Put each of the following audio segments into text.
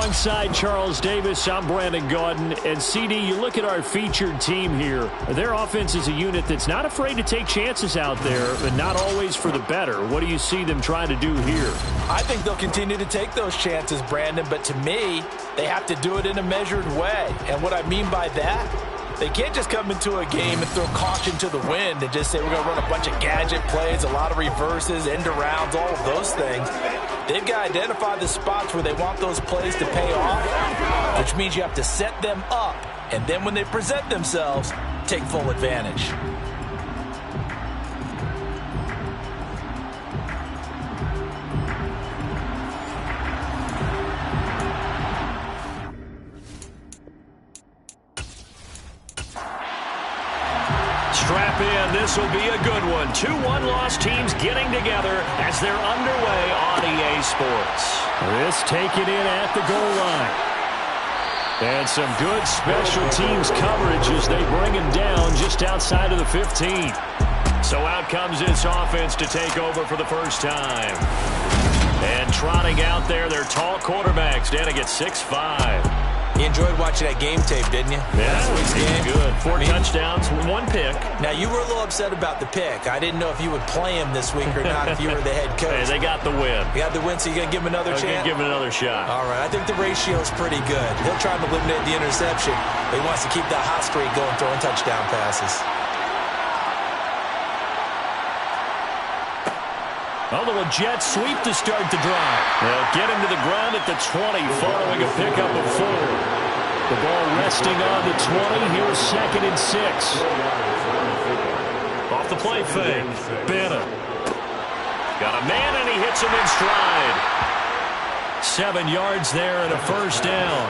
Alongside Charles Davis, I'm Brandon Gaudin. And CD, you look at our featured team here. Their offense is a unit that's not afraid to take chances out there, but not always for the better. What do you see them trying to do here? I think they'll continue to take those chances, Brandon, but to me, they have to do it in a measured way. And what I mean by that, they can't just come into a game and throw caution to the wind and just say we're going to run a bunch of gadget plays, a lot of reverses, end arounds, all of those things. They've got to identify the spots where they want those plays to pay off, which means you have to set them up, and then when they present themselves, take full advantage. Strap in. This will be a good one. 2 one-loss teams getting together as they're underway on EA Sports. This taken in at the goal line. And some good special teams coverage as they bring him down just outside of the 15. So out comes this offense to take over for the first time. And trotting out there, their tall quarterback standing at 6'5". You enjoyed watching that game tape, didn't you? Yeah, last week's game. Good. 4 touchdowns, 1 pick. Now, you were a little upset about the pick. I didn't know if you would play him this week or not if you were the head coach. Hey, they got the win. You got the win, so you're going to give him another chance? Give him another shot. All right. I think the ratio's pretty good. He'll try to eliminate the interception, but he wants to keep that hot streak going, throwing touchdown passes. A little jet sweep to start the drive. They'll get him to the ground at the 20 following a pickup of 4. The ball resting on the 20. Here's 2nd and 6. Off the play fake. Bennett. Got a man and he hits him in stride. 7 yards there and a first down.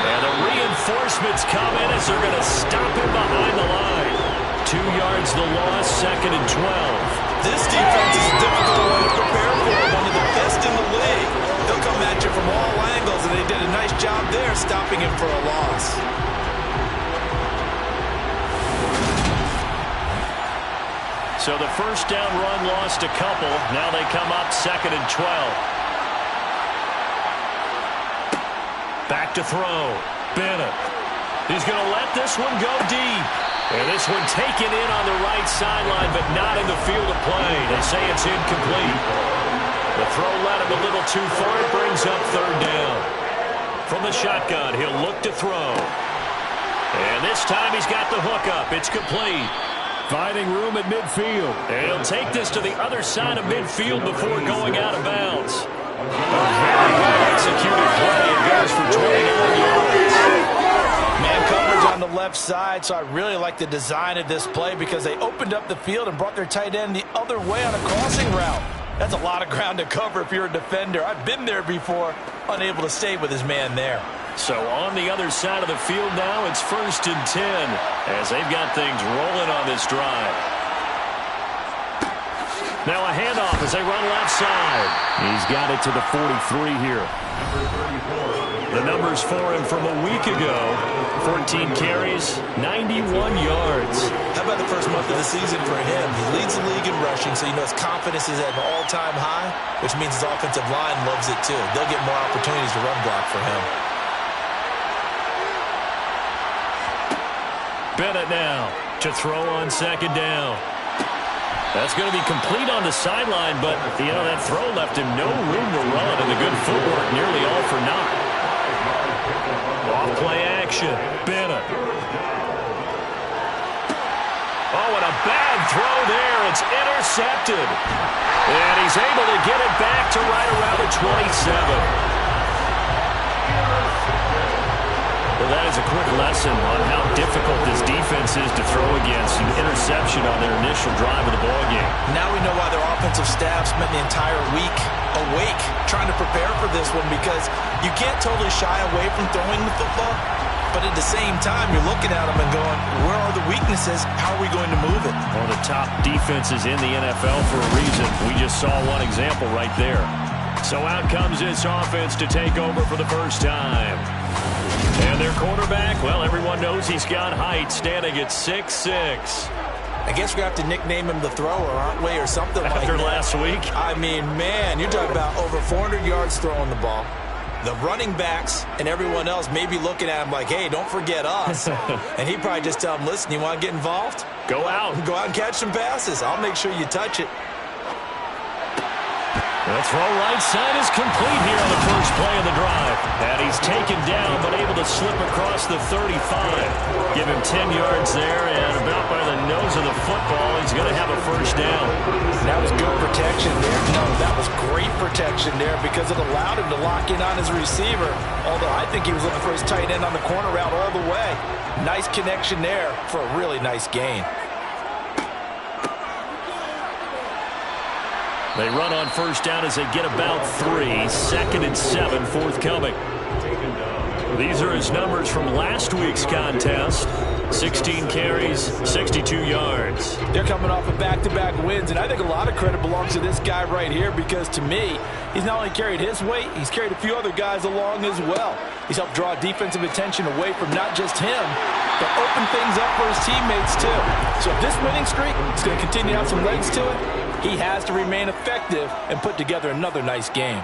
And the reinforcements come in as they're going to stop him behind the line. 2 yards the loss, 2nd and 12. This defense is a difficult one to prepare for. One of the best in the league. They'll come at you from all angles, and they did a nice job there stopping him for a loss. So the first down run lost a couple. Now they come up 2nd and 12. Back to throw. Bennett. He's going to let this one go deep. And this one taken in on the right sideline, but not in the field of play. They say it's incomplete. The throw led him a little too far. It brings up 3rd down. From the shotgun, he'll look to throw. And this time he's got the hook up. It's complete. Finding room at midfield. And he'll take this to the other side of midfield before going out of bounds. A very well-executed play. It goes for 29 yards. Man coverage on the left side, so I really like the design of this play because they opened up the field and brought their tight end the other way on a crossing route. That's a lot of ground to cover if you're a defender. I've been there before, unable to stay with his man there. So on the other side of the field now, it's 1st and 10 as they've got things rolling on this drive. Now a handoff as they run left side. He's got it to the 43 here. The numbers for him from a week ago. 14 carries, 91 yards. How about the first month of the season for him? He leads the league in rushing, so you know his confidence is at an all-time high, which means his offensive line loves it too. They'll get more opportunities to run block for him. Bennett now to throw on 2nd down. That's going to be complete on the sideline, but, you know, that throw left him no room to run, and the good footwork nearly all for naught. Off-play action. Bennett. Oh, and a bad throw there. It's intercepted. And he's able to get it back to right around the 27. Well, that is a quick lesson on how difficult this defense is to throw against. An interception on their initial drive of the ballgame. Now we know why their offensive staff spent the entire week awake trying to prepare for this one, because you can't totally shy away from throwing the football, but at the same time, you're looking at them and going, where are the weaknesses? How are we going to move it? One of the top defenses in the NFL for a reason. We just saw one example right there. So out comes this offense to take over for the first time. And their quarterback, well, everyone knows he's got height, standing at 6'6". I guess we're going to have to nickname him the thrower, aren't we, or something like that. After last week? I mean, man, you're talking about over 400 yards throwing the ball. The running backs and everyone else may be looking at him like, hey, don't forget us. And he'd probably just tell him, listen, you want to get involved? Go out. Go out and catch some passes. I'll make sure you touch it. The throw right side is complete here on the first play of the drive. And he's taken down, but able to slip across the 35. Give him 10 yards there, and about by the nose of the football, he's going to have a first down. That was good protection there. No, that was great protection there because it allowed him to lock in on his receiver. Although I think he was looking for his tight end on the corner route all the way. Nice connection there for a really nice gain. They run on first down as they get about 3. 2nd and 7 forthcoming. These are his numbers from last week's contest. 16 carries, 62 yards. They're coming off of back-to-back wins, and I think a lot of credit belongs to this guy right here because, to me, he's not only carried his weight, he's carried a few other guys along as well. He's helped draw defensive attention away from not just him, but open things up for his teammates, too. So if this winning streak is going to continue to have some legs to it, he has to remain effective and put together another nice game.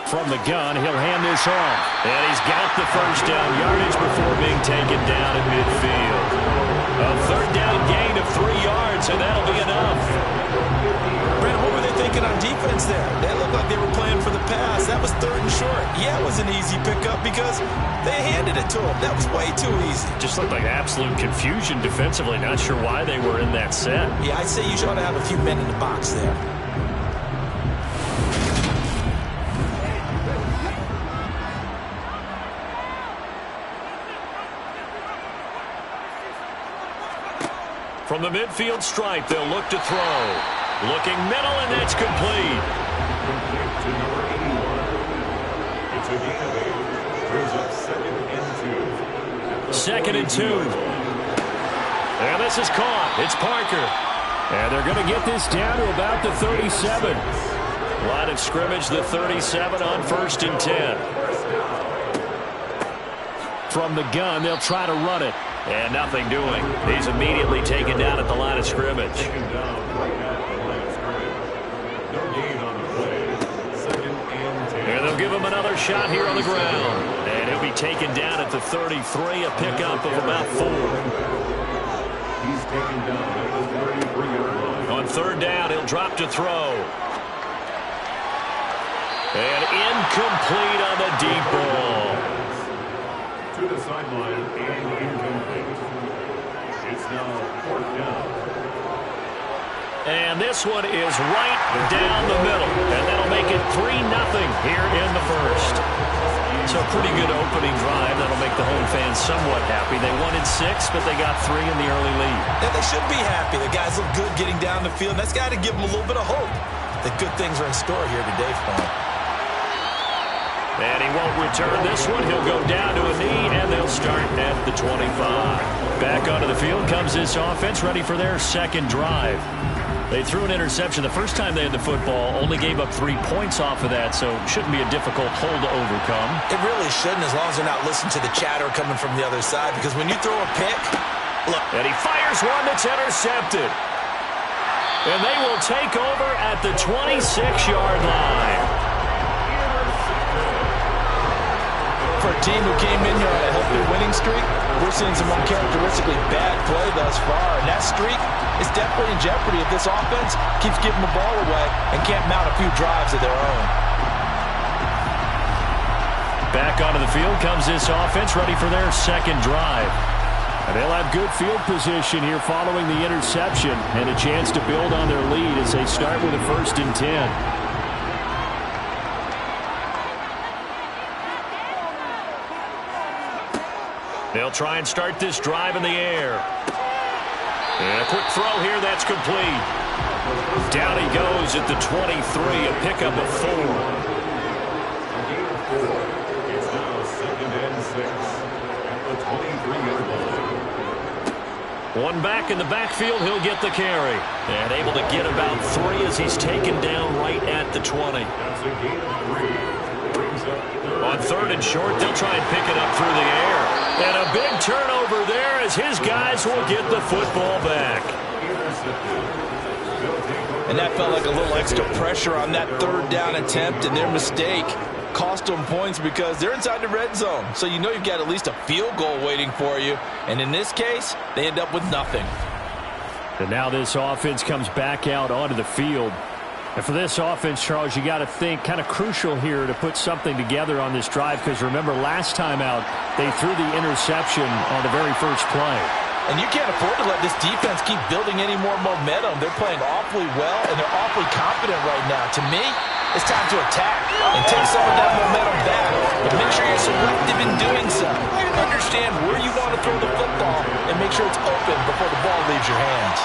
From the gun, he'll hand this off. And he's got the first down yardage before being taken down at midfield. A third down gain of 3 yards, and that'll be enough. Brandon, what were they thinking on defense there? They looked like they were playing for the pass. That was 3rd and short. Yeah, it was an easy pickup because they handed it to him. That was way too easy. Just looked like absolute confusion defensively. Not sure why they were in that set. Yeah, I'd say you should have a few men in the box there. From the midfield stripe, they'll look to throw. Looking middle, and that's complete. To number 81. It's a gain of 8. Brings up 2nd and 2. 2nd and 2. And this is caught. It's Parker. And they're going to get this down to about the 37. Line of scrimmage, the 37 on 1st and 10. From the gun, they'll try to run it. And nothing doing. He's immediately taken down at the line of scrimmage. Taken down right at the line of scrimmage. No gain on the play. 2nd and 10. And they'll give him another shot here on the ground. And he'll be taken down at the 33, a pickup of about 4. He's taken down at the 33-yard line. On 3rd down, he'll drop to throw. And incomplete on the deep ball. To the sideline and incomplete. It's now 4th down. And this one is right down the middle. And that'll make it 3-0 here in the first. So a pretty good opening drive. That'll make the home fans somewhat happy. They wanted 6, but they got 3 in the early lead. And they should be happy. The guys look good getting down the field. That's got to give them a little bit of hope that good things are in store here today for them. And he won't return this one. He'll go down to a knee, and they'll start at the 25. Back onto the field comes this offense, ready for their 2nd drive. They threw an interception the first time they had the football, only gave up 3 points off of that, so it shouldn't be a difficult hole to overcome. It really shouldn't, as long as they're not listening to the chatter coming from the other side, because when you throw a pick, look. And he fires one that's intercepted. And they will take over at the 26-yard line. For a team who came in here on a healthy winning streak, we're seeing some uncharacteristically bad play thus far. And that streak is definitely in jeopardy if this offense keeps giving the ball away and can't mount a few drives of their own. Back onto the field comes this offense, ready for their 2nd drive. And they'll have good field position here following the interception and a chance to build on their lead as they start with a 1st and 10. They'll try and start this drive in the air. And a quick throw here, that's complete. Down he goes at the 23, a pickup of 4. A gain of 4. It's now 2nd and 6 at the 23-yard line. One back in the backfield, he'll get the carry. And able to get about 3 as he's taken down right at the 20. That's a gain of 3. Brings up 3rd. On 3rd and short, they'll try and pick it up through the air. And a big turnover there as his guys will get the football back. And that felt like a little extra pressure on that 3rd down attempt, and their mistake cost them points because they're inside the red zone. So you know you've got at least a field goal waiting for you. And in this case, they end up with nothing. And now this offense comes back out onto the field. And for this offense, Charles, you got to think kind of crucial here to put something together on this drive because remember last time out they threw the interception on the very first play. And you can't afford to let this defense keep building any more momentum. They're playing awfully well, and they're awfully confident right now. To me, it's time to attack and take some of that momentum back. But make sure you're selective in doing so. Understand where you want to throw the football and make sure it's open before the ball leaves your hands.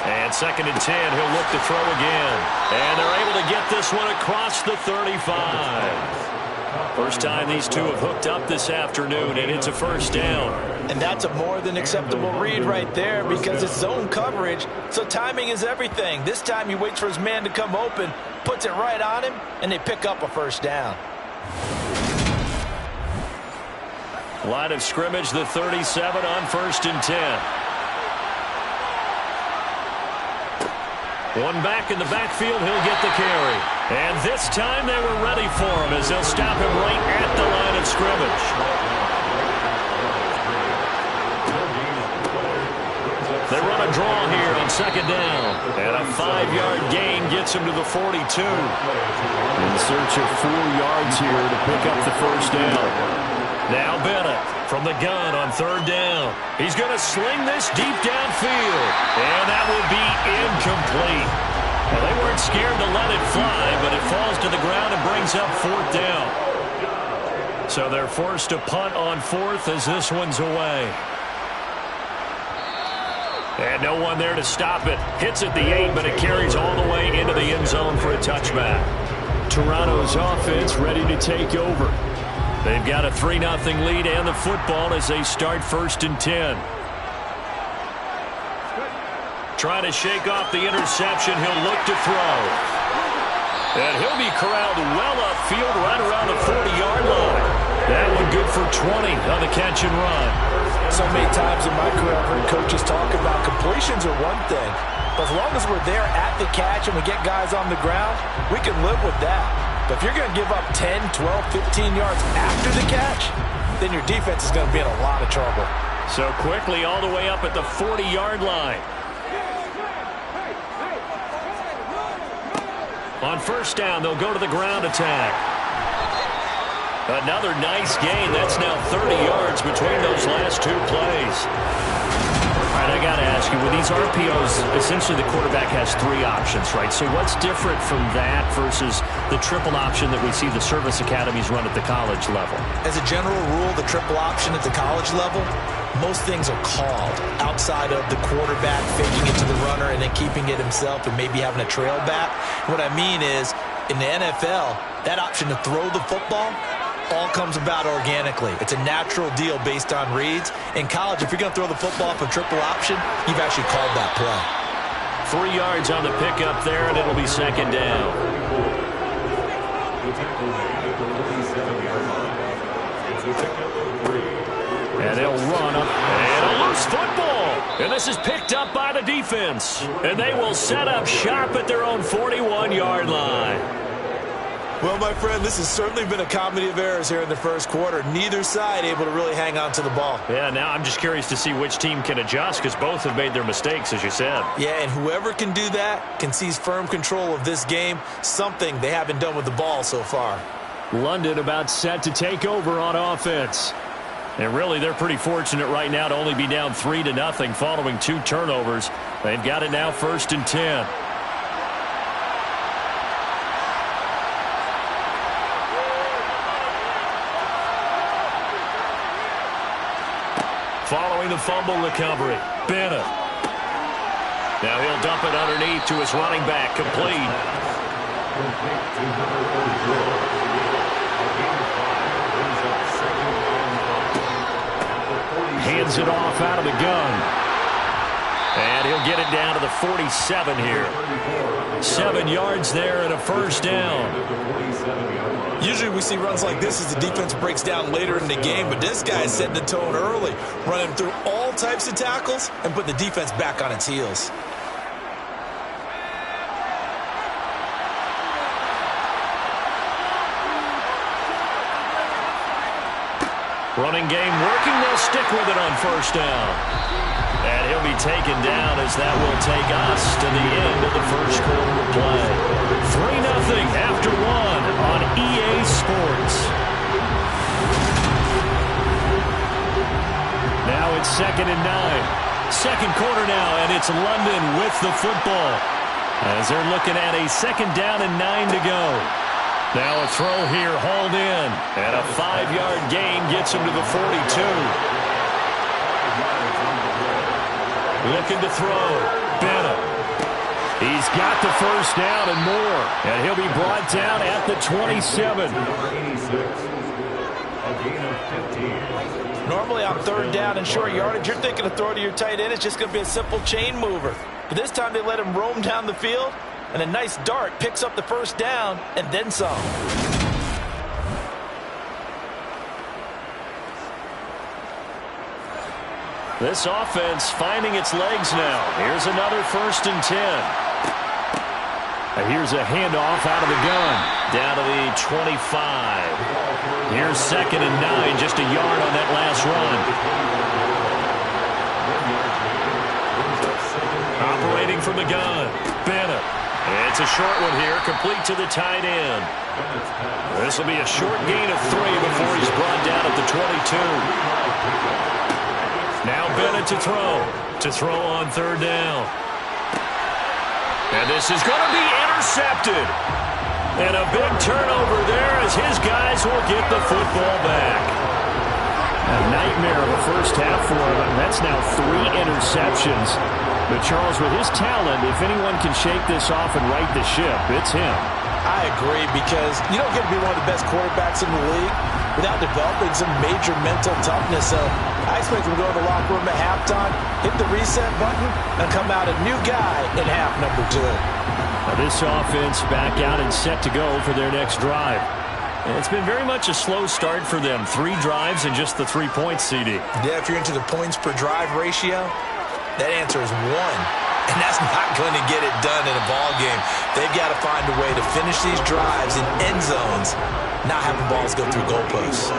And 2nd and 10, he'll look to throw again. And they're able to get this one across the 35. First time these two have hooked up this afternoon, and it's a 1st down. And that's a more than acceptable read right there because it's zone coverage, so timing is everything. This time he waits for his man to come open, puts it right on him, and they pick up a 1st down. Line of scrimmage, the 37 on 1st and 10. One back in the backfield, he'll get the carry. And this time they were ready for him as they'll stop him right at the line of scrimmage. They run a draw here on 2nd down. And a 5-yard gain gets him to the 42. In search of 4 yards here to pick up the 1st down. Now Bennett from the gun on 3rd down. He's going to sling this deep downfield. And that will be incomplete. Well, they weren't scared to let it fly, but it falls to the ground and brings up 4th down. So they're forced to punt on 4th as this one's away. And no one there to stop it. Hits at the 8, but it carries all the way into the end zone for a touchback. Toronto's offense ready to take over. They've got a 3-0 lead and the football as they start 1st and 10. Trying to shake off the interception. He'll look to throw. And he'll be corralled well upfield right around the 40-yard line. That one good for 20 on the catch and run. So many times in my career I've heard coaches talk about completions are one thing. But as long as we're there at the catch and we get guys on the ground, we can live with that. But if you're going to give up 10, 12, 15 yards after the catch, then your defense is going to be in a lot of trouble. So quickly all the way up at the 40-yard line. On 1st down, they'll go to the ground attack. Another nice gain. That's now 30 yards between those last 2 plays. All right, I got to ask you, with these RPOs, essentially the quarterback has 3 options, right? So what's different from that versus the triple option that we see the service academies run at the college level? As a general rule, the triple option at the college level, most things are called outside of the quarterback faking it to the runner and then keeping it himself and maybe having a trail back. What I mean is, in the NFL, that option to throw the football all comes about organically. It's a natural deal based on reads. In college, if you're going to throw the football for triple option, you've actually called that play. 3 yards on the pickup there, and it'll be 2nd down. And they'll run up. And a loose football. And this is picked up by the defense. And they will set up shop at their own 41-yard line. Well, my friend, this has certainly been a comedy of errors here in the 1st quarter. Neither side able to really hang on to the ball. Yeah, now I'm just curious to see which team can adjust because both have made their mistakes, as you said. Yeah, and whoever can do that can seize firm control of this game, something they haven't done with the ball so far. London about set to take over on offense. And really, they're pretty fortunate right now to only be down 3-0 following 2 turnovers. They've got it now 1st and 10. Following the fumble recovery, Bennett. Now he'll dump it underneath to his running back, complete. Hands it off out of the gun. And he'll get it down to the 47 here. 7 yards there and a first down. Usually we see runs like this as the defense breaks down later in the game, but this guy is setting the tone early, running through all types of tackles and putting the defense back on its heels. Running game working. They'll stick with it on first down. And he'll be taken down as that will take us to the end of the first quarter of play. 3-0 after one on EA Sports. Now it's 2nd and 9. Second quarter now, and it's London with the football. As they're looking at a 2nd down and 9 to go. Now a throw here, hauled in. And a 5-yard gain gets him to the 42. Looking to throw. Bennett. He's got the first down and more. And he'll be brought down at the 27. Normally on 3rd down and short yardage, you're thinking to throw to your tight end. It's just going to be a simple chain mover. But this time they let him roam down the field. And a nice dart picks up the first down and then some. This offense finding its legs now. Here's another 1st and 10. Here's a handoff out of the gun. Down to the 25. Here's 2nd and 9. Just a yard on that last run. Operating from the gun. Bennett. It's a short one here, complete to the tight end. This will be a short gain of 3 before he's brought down at the 22. Now Bennett to throw. To throw on 3rd down. And this is going to be intercepted. And a big turnover there as his guys will get the football back. A nightmare of a first half for him. That's now 3 interceptions. But, Charles, with his talent, if anyone can shake this off and right the ship, it's him. I agree, because you don't get to be one of the best quarterbacks in the league without developing some major mental toughness. So I expect him to go to the locker room at halftime, hit the reset button, and come out a new guy in half number 2. Now this offense back out and set to go for their next drive. And it's been very much a slow start for them. 3 drives and just the 3 points, CD. Yeah, if you're into the points per drive ratio, that answer is 1, and that's not going to get it done in a ball game. They've got to find a way to finish these drives in end zones, not having balls go through goalposts.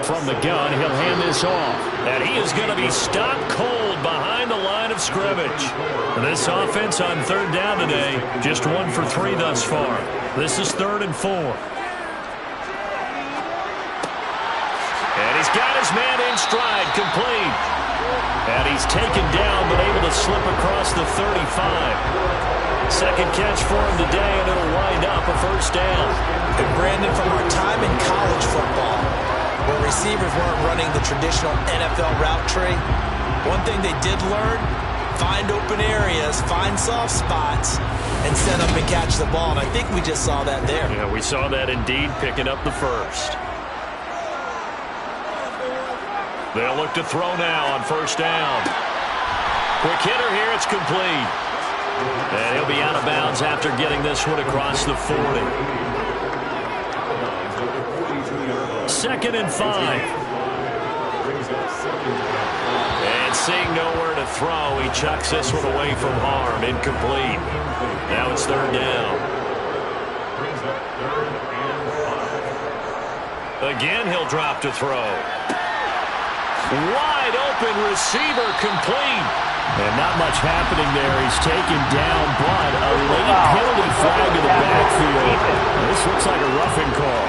From the gun, he'll hand this off. And he is going to be stopped cold behind the line of scrimmage. This offense on 3rd down today, just 1 for 3 thus far. This is 3rd and 4. And he's got his man in stride, complete. And he's taken down, but able to slip across the 35. Second catch for him today, and it'll wind up a first down. And Brandon, from our time in college football, where receivers weren't running the traditional NFL route tree, one thing they did learn, find open areas, find soft spots, and set up and catch the ball. And I think we just saw that there. Yeah, we saw that indeed, picking up the first. They'll look to throw now on first down. Quick hitter here, it's complete. And he'll be out of bounds after getting this one across the 40. 2nd and 5. And seeing nowhere to throw, he chucks this one away from harm. Incomplete. Now it's 3rd down. Again, he'll drop to throw. Wide open receiver, complete. And not much happening there. He's taken down, but a late penalty flag to the backfield. This looks like a roughing call.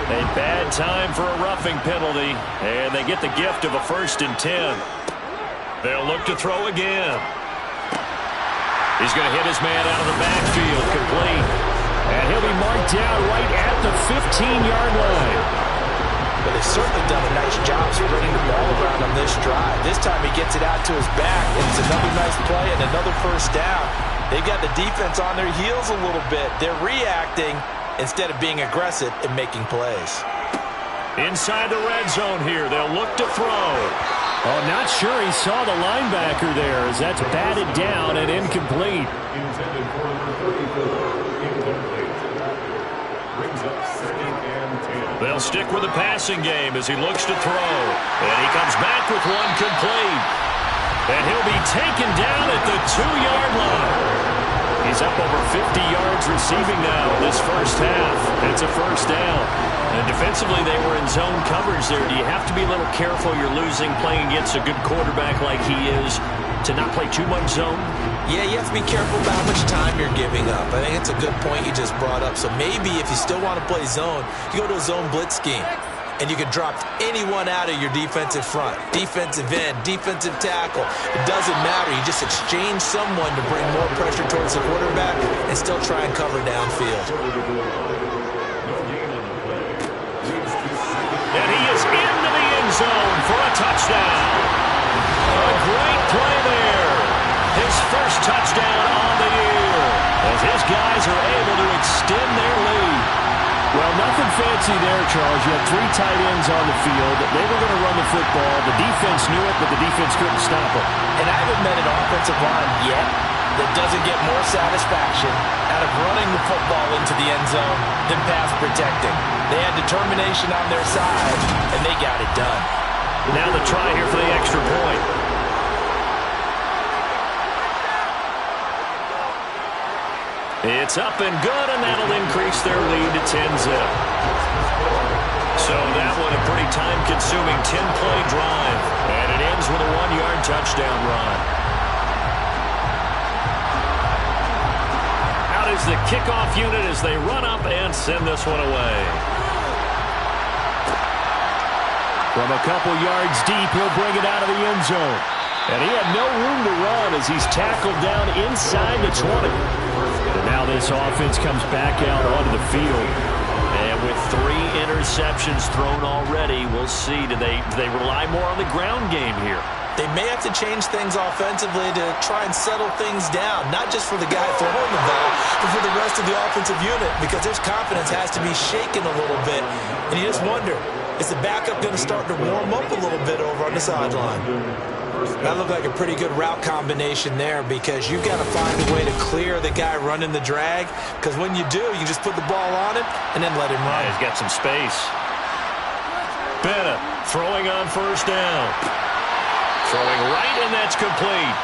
A bad time for a roughing penalty, and they get the gift of a 1st and 10. They'll look to throw again. He's going to hit his man out of the backfield, complete. And he'll be marked down right at the 15-yard line. But they've certainly done a nice job spreading the ball around on this drive. This time he gets it out to his back, and it's another nice play and another first down. They've got the defense on their heels a little bit. They're reacting instead of being aggressive and making plays. Inside the red zone here, they'll look to throw. Oh, not sure he saw the linebacker there as that's batted down and incomplete. Intended for number 34, incomplete. Brings up 2nd and 10. They'll stick with the passing game as he looks to throw. And he comes back with one complete. And he'll be taken down at the 2-yard line. He's up over 50 yards receiving now in this first half. It's a first down. And defensively, they were in zone coverage there. Do you have to be a little careful you're losing playing against a good quarterback like he is to not play too much zone? Yeah, you have to be careful about how much time you're giving up. I think it's a good point you just brought up. So maybe if you still want to play zone, you go to a zone blitz scheme. And you can drop anyone out of your defensive front, defensive end, defensive tackle. It doesn't matter. You just exchange someone to bring more pressure towards the quarterback and still try and cover downfield. And he is into the end zone for a touchdown. A great play there. His first touchdown on the year as his guys are able to extend their lead. Well, nothing fancy there, Charles. You had 3 tight ends on the field. They were going to run the football. The defense knew it, but the defense couldn't stop it. And I haven't met an offensive line yet that doesn't get more satisfaction out of running the football into the end zone than pass protecting. They had determination on their side, and they got it done. Now the try here for the extra point. It's up and good, and that'll increase their lead to 10-zip. So that one a pretty time-consuming 10-play drive, and it ends with a 1-yard touchdown run. Out is the kickoff unit as they run up and send this one away. From a couple yards deep, he'll bring it out of the end zone. And he had no room to run as he's tackled down inside the 20. And now this offense comes back out onto the field. And with 3 interceptions thrown already, we'll see. Do they rely more on the ground game here? They may have to change things offensively to try and settle things down, not just for the guy throwing the ball, but for the rest of the offensive unit, because their confidence has to be shaken a little bit. And you just wonder, is the backup going to start to warm up a little bit over on the sideline? That looked like a pretty good route combination there because you've got to find a way to clear the guy running the drag, because when you do, you just put the ball on him and then let him run. He's got some space. Bennett throwing on first down. Throwing right, and that's complete.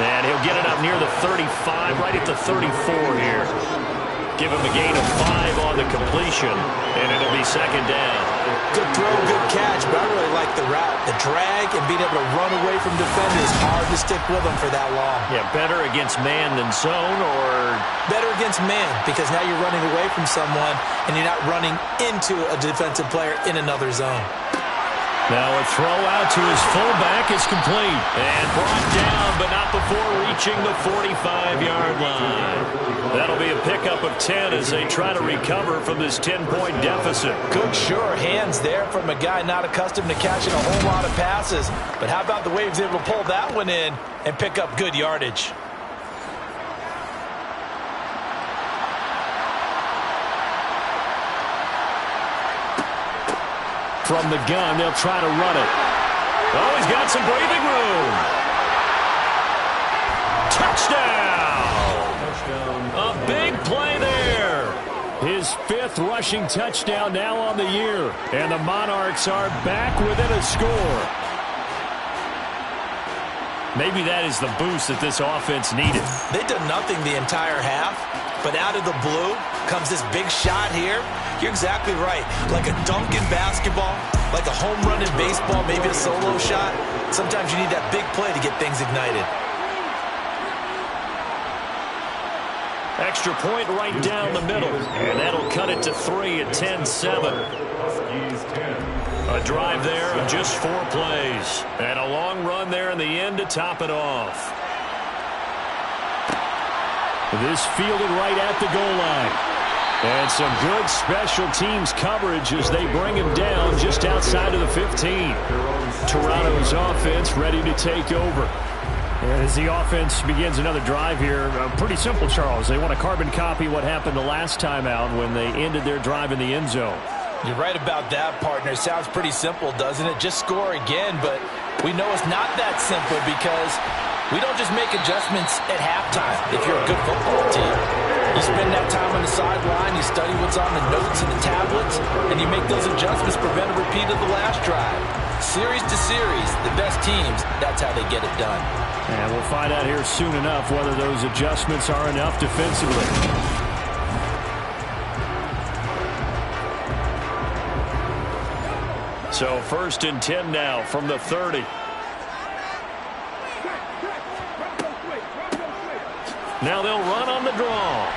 And he'll get it up near the 35, right at the 34 here. Give him a gain of 5 on the completion, and it'll be second down. Good throw, good catch, but I really like the route. The drag and being able to run away from defenders, hard to stick with them for that long. Yeah, better against man than zone, or? Better against man, because now you're running away from someone, and you're not running into a defensive player in another zone. Now a throw out to his fullback is complete. And brought down, but not before reaching the 45-yard line. That'll be a pickup of 10 as they try to recover from this 10-point deficit. Good sure hands there from a guy not accustomed to catching a whole lot of passes. But how about the way he was able to pull that one in and pick up good yardage? From the gun, they'll try to run it. Oh, he's got some breathing room. Touchdown! A big play there. His 5th rushing touchdown now on the year. And the Monarchs are back within a score. Maybe that is the boost that this offense needed. They've done nothing the entire half, but out of the blue comes this big shot here. You're exactly right. Like a dunk in basketball, like a home run in baseball, maybe a solo shot. Sometimes you need that big play to get things ignited. Extra point right down the middle. And that'll cut it to 3 at 10-7. Huskies 10. A drive there of just 4 plays. And a long run there in the end to top it off. This fielded right at the goal line. And some good special teams coverage as they bring him down just outside of the 15. Toronto's offense ready to take over. And as the offense begins another drive here, pretty simple, Charles. They want to carbon copy what happened the last time out when they ended their drive in the end zone. You're right about that, partner. Sounds pretty simple, doesn't it? Just score again, but We know it's not that simple because we don't just make adjustments at halftime if you're a good football team. You spend that time on the sideline, you study what's on the notes and the tablets, and you make those adjustments to prevent a repeat of the last drive. Series to series, the best teams, that's how they get it done. And we'll find out here soon enough whether those adjustments are enough defensively. So 1st and 10 now from the 30. Now they'll run on the draw.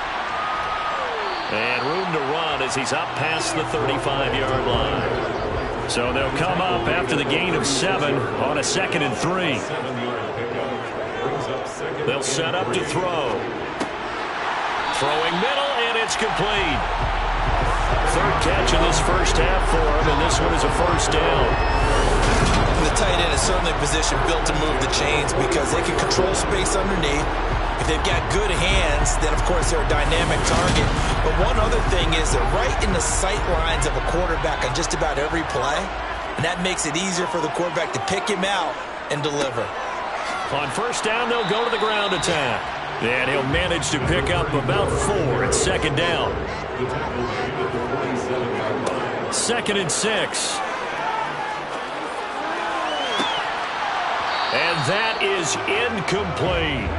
And room to run as he's up past the 35-yard line. So they'll come up after the gain of 7 on a 2nd and 3. They'll set up to throw. Throwing middle, and it's complete. 3rd catch of this first half for him, and this one is a 1st down. The tight end is certainly a position built to move the chains because they can control space underneath. If they've got good hands, then of course they're a dynamic target. But one other thing is they're right in the sight lines of a quarterback on just about every play, and that makes it easier for the quarterback to pick him out and deliver. On 1st down, they'll go to the ground attack. And he'll manage to pick up about 4 at 2nd down. 2nd and 6. And that is incomplete.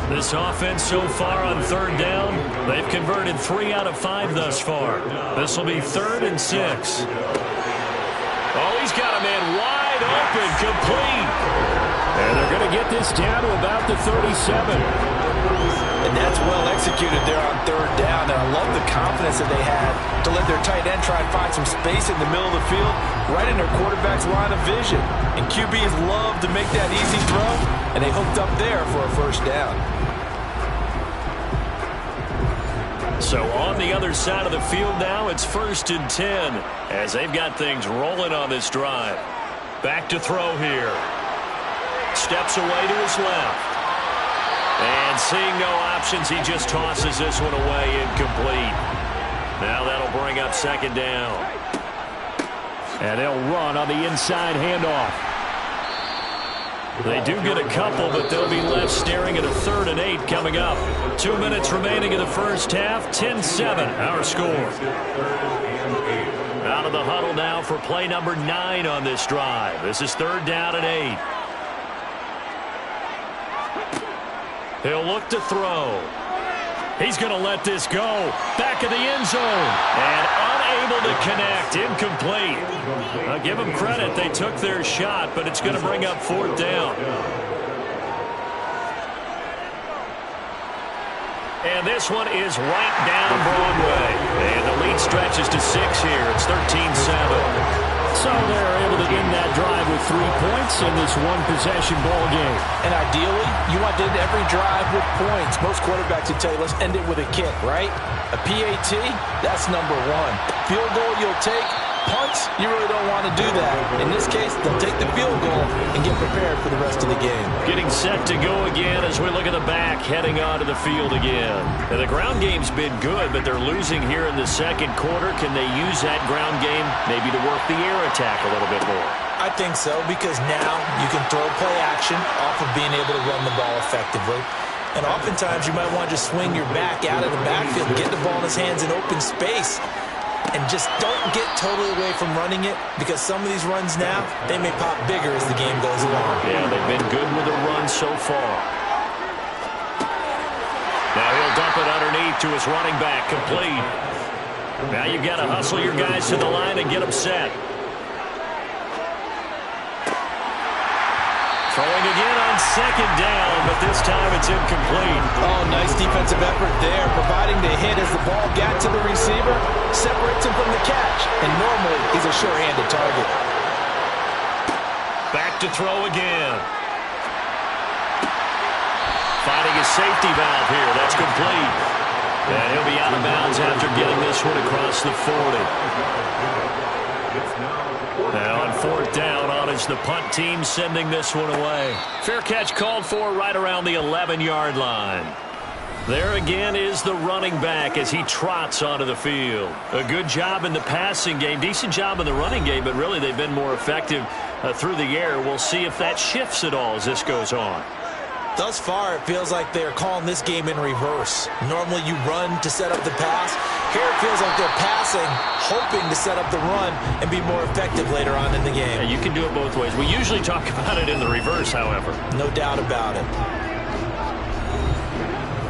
This offense so far on 3rd down, they've converted 3 out of 5 thus far. This will be 3rd and 6. Oh, he's got a man wide open, complete. And they're going to get this down to about the 37. And that's well executed there on 3rd down. And I love the confidence that they had to let their tight end try and find some space in the middle of the field, right in their quarterback's line of vision. And QBs love to make that easy throw, and they hooked up there for a 1st down. So on the other side of the field now, it's 1st and 10 as they've got things rolling on this drive. Back to throw here. Steps away to his left. And seeing no options, he just tosses this one away, incomplete. Now that'll bring up 2nd down. And they'll run on the inside handoff. They do get a couple, but they'll be left staring at a 3rd and 8 coming up. 2 minutes remaining in the first half. 10-7, our score. Out of the huddle now for play number 9 on this drive. This is 3rd down and 8. He'll look to throw. He's going to let this go. Back of the end zone. And unable to connect. Incomplete. I'll give them credit. They took their shot, but it's going to bring up 4th down. And this one is right down Broadway. And the lead stretches to 6 here. It's 13-7. So they're able to end that drive with 3 points in this one-possession ball game. And ideally, you want to end every drive with points. Most quarterbacks would tell you, let's end it with a kick, right? A PAT, that's number 1. Field goal you'll take. Punts, you really don't want to do that. In this case, they'll take the field goal and get prepared for the rest of the game. Getting set to go again as we look at the back, heading onto the field again. Now, the ground game's been good, but they're losing here in the 2nd quarter. Can they use that ground game maybe to work the air attack a little bit more? I think so, because now you can throw play action off of being able to run the ball effectively. And oftentimes you might want to just swing your back out of the backfield and get the ball in his hands in open space. And just don't get totally away from running it, because some of these runs now, they may pop bigger as the game goes along. Yeah, they've been good with the run so far. Now he'll dump it underneath to his running back, complete. Now you've got to hustle your guys to the line and get them set. Throwing again on 2nd down, but this time it's incomplete. Oh, nice defensive effort there, providing the hit as the ball got to the receiver, separates him from the catch, and normally he's a sure-handed target. Back to throw again. Finding his safety valve here. That's complete. And he'll be out of bounds after getting this one across the 40. Now on 4th down, on is the punt team sending this one away. Fair catch called for right around the 11-yard line. There again is the running back as he trots onto the field. A good job in the passing game, decent job in the running game, but really they've been more effective through the air. We'll see if that shifts at all as this goes on. Thus far, it feels like they're calling this game in reverse. Normally you run to set up the pass. Here it feels like they're passing, hoping to set up the run and be more effective later on in the game. Yeah, you can do it both ways. We usually talk about it in the reverse, however. No doubt about it.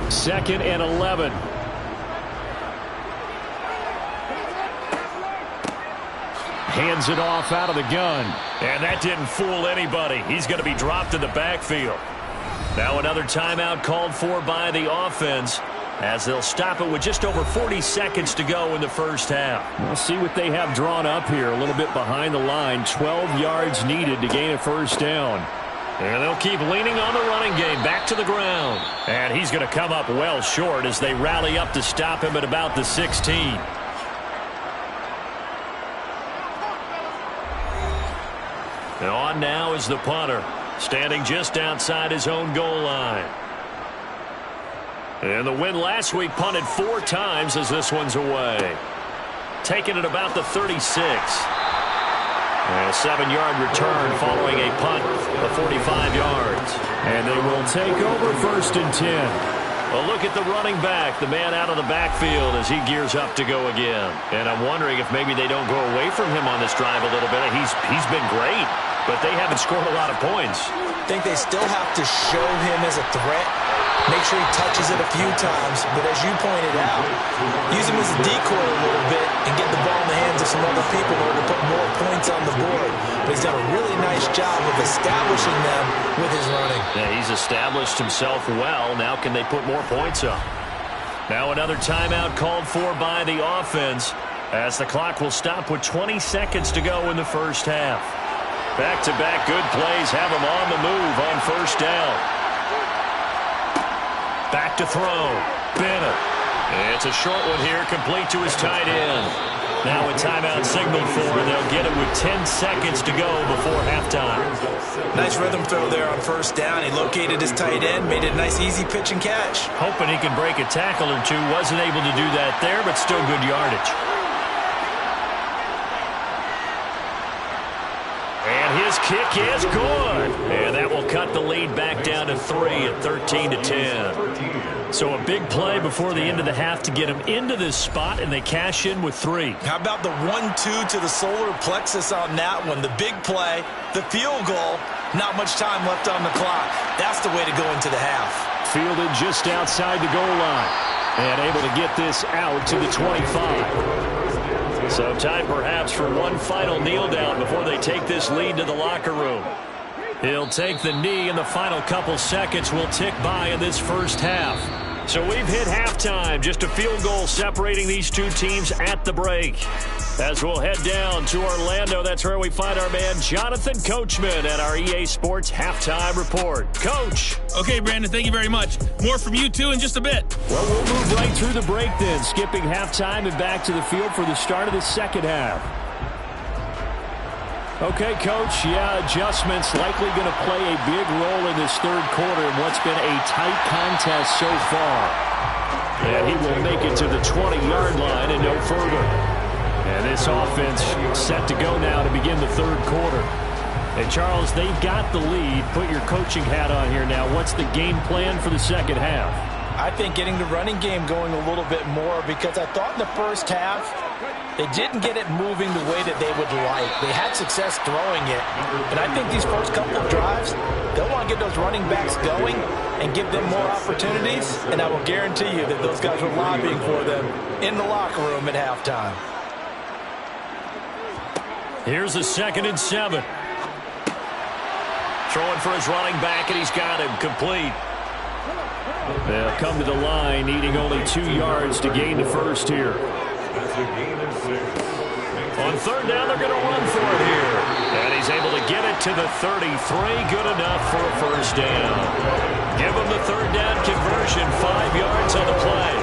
2nd and 11. Hands it off out of the gun. And that didn't fool anybody. He's going to be dropped in the backfield. Now another timeout called for by the offense as they'll stop it with just over 40 seconds to go in the first half. We'll see what they have drawn up here. A little bit behind the line. 12 yards needed to gain a first down. And they'll keep leaning on the running game back to the ground. And he's going to come up well short as they rally up to stop him at about the 16. And on now is the punter, standing just outside his own goal line. And the win last week punted 4 times as this one's away. Taking it about the 36. And a 7-yard return following a punt of 45 yards. And they will take over 1st and 10. Well, look at the running back, the man out of the backfield as he gears up to go again. And I'm wondering if maybe they don't go away from him on this drive a little bit. He's been great, but they haven't scored a lot of points. I think they still have to show him as a threat. Make sure he touches it a few times, but as you pointed out, use him as a decoy a little bit and get the ball in the hands of some other people in order to put more points on the board. But he's done a really nice job of establishing them with his running. Yeah, he's established himself well. Now can they put more points up? Now another timeout called for by the offense as the clock will stop with 20 seconds to go in the first half. Back-to-back good plays have him on the move on first down. Back to throw. Bennett. It's a short one here, complete to his tight end. Now a timeout signaled for, and they'll get it with 10 seconds to go before halftime. Nice rhythm throw there on first down. He located his tight end, made it a nice easy pitch and catch. Hoping he can break a tackle or two. Wasn't able to do that there, but still good yardage. His kick is good. And that will cut the lead back down to 3 at 13-10. So a big play before the end of the half to get him into this spot, and they cash in with 3. How about the 1-2 to the solar plexus on that one? The big play, the field goal, not much time left on the clock. That's the way to go into the half. Fielded just outside the goal line and able to get this out to the 25. So time perhaps for one final kneel down before they take this lead to the locker room. He'll take the knee, and the final couple seconds will tick by in this first half. So we've hit halftime, just a field goal separating these two teams at the break. As we'll head down to Orlando, that's where we find our man Jonathan Coachman at our EA Sports Halftime Report. Coach. Okay, Brandon, thank you very much. More from you two in just a bit. Well, we'll move right through the break then, skipping halftime and back to the field for the start of the second half. Okay, Coach, adjustments likely going to play a big role in this third quarter in what's been a tight contest so far. And he will make it to the 20-yard line and no further. And this offense set to go now to begin the third quarter. And, Charles, they've got the lead. Put your coaching hat on here now. What's the game plan for the second half? I think getting the running game going a little bit more, because I thought in the first half they didn't get it moving the way that they would like. They had success throwing it. And I think these first couple of drives, they'll want to get those running backs going and give them more opportunities. And I will guarantee you that those guys were lobbying for them in the locker room at halftime. Here's a 2nd and 7. Throwing for his running back, and he's got him complete. They'll come to the line, needing only 2 yards to gain the first here. That's a gain of 6. On third down, they're going to run for it here. And he's able to get it to the 33. Good enough for a first down. Give him the third down conversion, 5 yards on the play.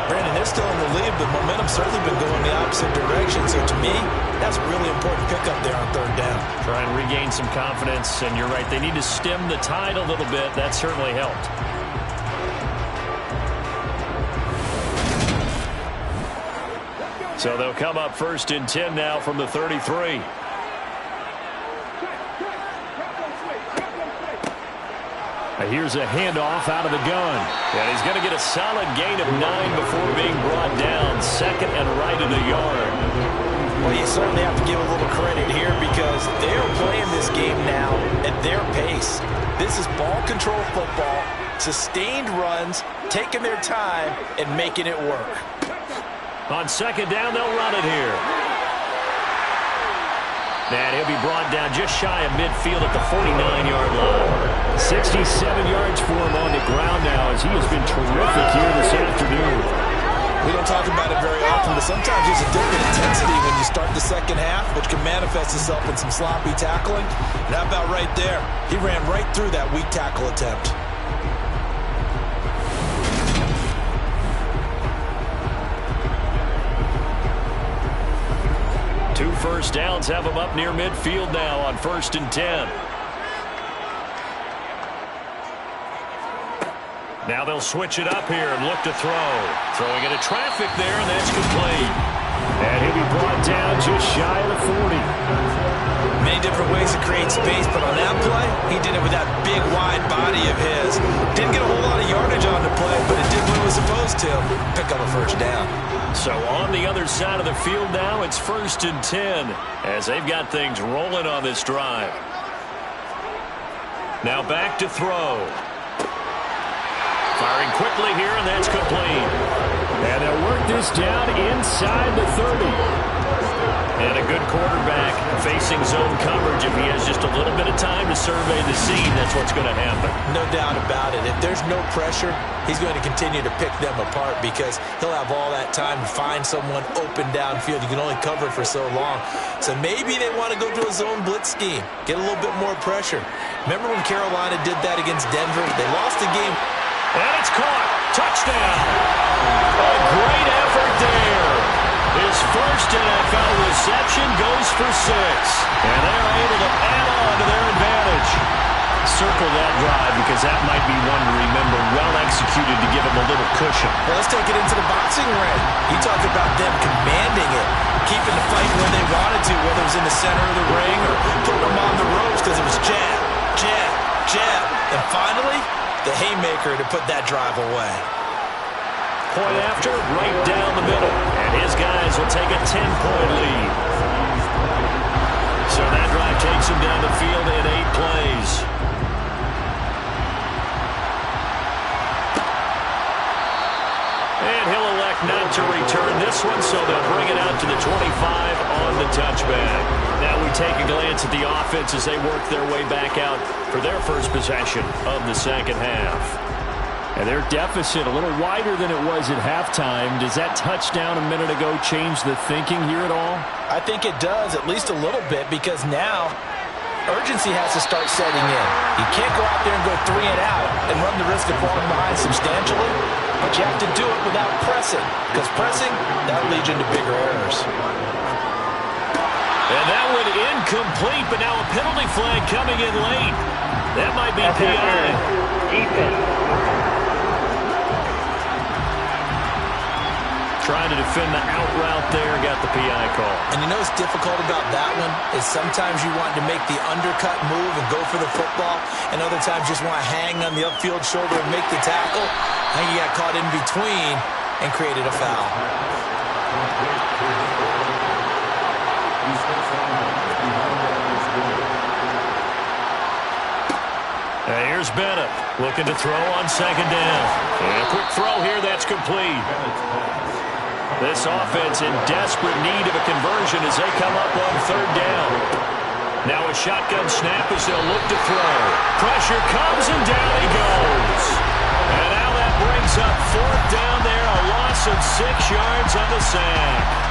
Brandon, they're still in the lead, but momentum's certainly been going the opposite direction. So to me, that's a really important pickup there on third down. Try and regain some confidence, and you're right. They need to stem the tide a little bit. That certainly helped. So they'll come up 1st and 10 now from the 33. Here's a handoff out of the gun. And he's going to get a solid gain of 9 before being brought down. 2nd and right in the yard. Well, you certainly have to give a little credit here because they're playing this game now at their pace. This is ball control football, sustained runs, taking their time, and making it work. On 2nd down, they'll run it here. And he'll be brought down just shy of midfield at the 49-yard line. 67 yards for him on the ground now as he has been terrific here this afternoon. We don't talk about it very often, but sometimes there's a different intensity when you start the second half, which can manifest itself in some sloppy tackling. And how about right there? He ran right through that weak tackle attempt. 2 first downs have him up near midfield now on 1st and 10. Now they'll switch it up here and look to throw. Throwing into traffic there, and that's complete. And he'll be brought down just shy of the 40. Many different ways to create space, but on that play, he did it with that big, wide body of his. Didn't get a whole lot of yardage on the play, but it did what it was supposed to. Pick up a first down. So on the other side of the field now, it's 1st and 10 as they've got things rolling on this drive. Now back to throw. Firing quickly here, and that's complete. And they'll work this down inside the 30. And a good quarterback facing zone coverage. If he has just a little bit of time to survey the scene, that's what's going to happen. No doubt about it. If there's no pressure, he's going to continue to pick them apart because he'll have all that time to find someone open downfield. You can only cover for so long. So maybe they want to go to a zone blitz scheme, get a little bit more pressure. Remember when Carolina did that against Denver? They lost the game. And it's caught. Touchdown. A great effort there. His first NFL reception goes for 6. And they're able to add on to their advantage. Circle that drive because that might be one to remember. Well executed to give him a little cushion. Well, let's take it into the boxing ring. You talked about them commanding it, keeping the fight where they wanted to, whether it was in the center of the ring or putting them on the ropes because it was jab, jab, jab. And finally, the haymaker to put that drive away. Point after, right down the middle. And his guys will take a 10-point lead. So that drive takes him down the field in 8 plays. And he'll elect not to return this one, so they'll bring it out to the 25 on the touchback. Now we take a glance at the offense as they work their way back out for their first possession of the second half. And their deficit a little wider than it was at halftime. Does that touchdown a minute ago change the thinking here at all? I think it does, at least a little bit, because now urgency has to start setting in. You can't go out there and go 3 and out and run the risk of falling behind substantially, but you have to do it without pressing, because pressing, that leads you into bigger errors. And that one incomplete, but now a penalty flag coming in late. That might be PI. Defense. Trying to defend the out route there, got the PI call. And you know what's difficult about that one is sometimes you want to make the undercut move and go for the football, and other times you just want to hang on the upfield shoulder and make the tackle. I think you got caught in between and created a foul. Here's Bennett looking to throw on 2nd down. And a quick throw here, that's complete. This offense in desperate need of a conversion as they come up on 3rd down. Now a shotgun snap as they'll look to throw. Pressure comes and down he goes. And now that brings up 4th down there, a loss of 6 yards on the sack.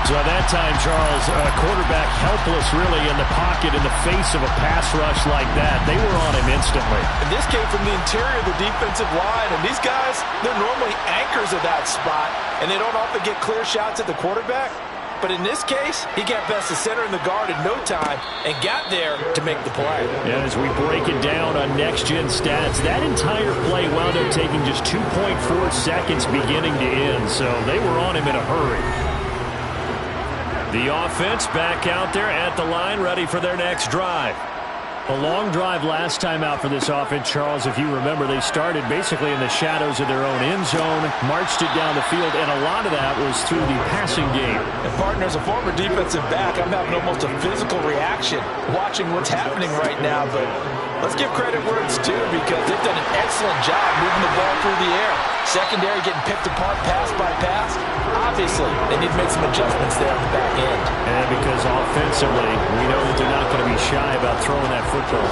So at that time, Charles, quarterback helpless really in the pocket in the face of a pass rush like that. They were on him instantly. And this came from the interior of the defensive line. And these guys, they're normally anchors of that spot, and they don't often get clear shots at the quarterback. But in this case, he got past the center and the guard in no time and got there to make the play. And as we break it down on next-gen stats, that entire play wound up taking just 2.4 seconds beginning to end. So they were on him in a hurry. The offense back out there at the line, ready for their next drive. A long drive last time out for this offense, Charles. If you remember, they started basically in the shadows of their own end zone, marched it down the field, and a lot of that was through the passing game. And partner, as a former defensive back, I'm having almost a physical reaction watching what's happening right now. But let's give credit where it's due, because they've done an excellent job moving the ball through the air. Secondary getting picked apart pass by pass. Obviously, they need to make some adjustments there on the back end. And because offensively, we know that they're not going to be shy about throwing that football.